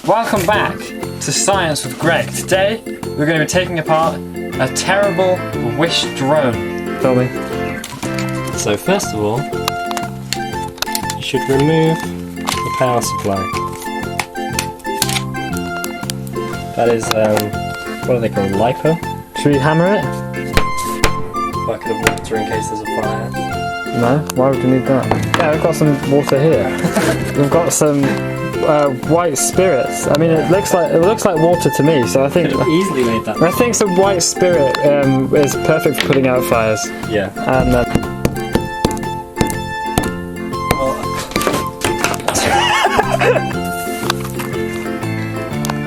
Welcome back to Science with Greg. Today we're going to be taking apart a terrible Wish drone. Tell me. So first of all, you should remove the power supply. That is, what are they called? LiPo? Should we hammer it? Bucket of water in case there's a fire. No, why would we need that? Yeah, we've got some water here. We've got some white spirits. I mean, it looks like water to me. So I think Could have easily made that. I think some white spirit is perfect for putting out fires. Yeah. And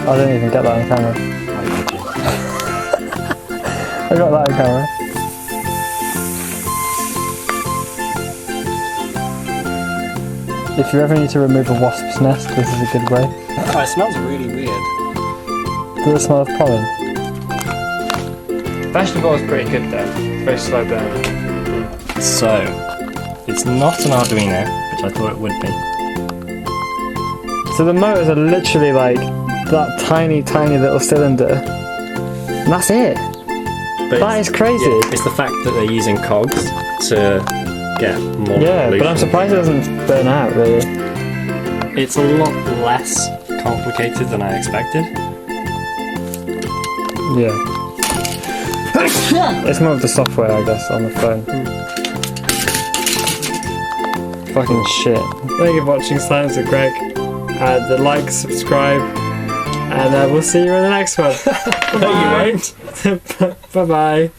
I didn't even get that on camera. I got that on camera. If you ever need to remove a wasp's nest, this is a good way. Oh, it smells really weird. Does it smell of pollen? Vegetable is pretty good though. Very slow burn. So, it's not an Arduino, which I thought it would be. So the motors are literally like that tiny little cylinder. And that's it. But That is crazy. Yeah, it's the fact that they're using cogs to get more Yeah, but I'm resolution. surprised it doesn't burn out really. It's a lot less complicated than I expected. Yeah. It's more of the software, I guess, on the phone. Fucking shit. Thank you for watching Science with Greg. Like, subscribe, and we'll see you in the next one. No, you won't. Bye bye.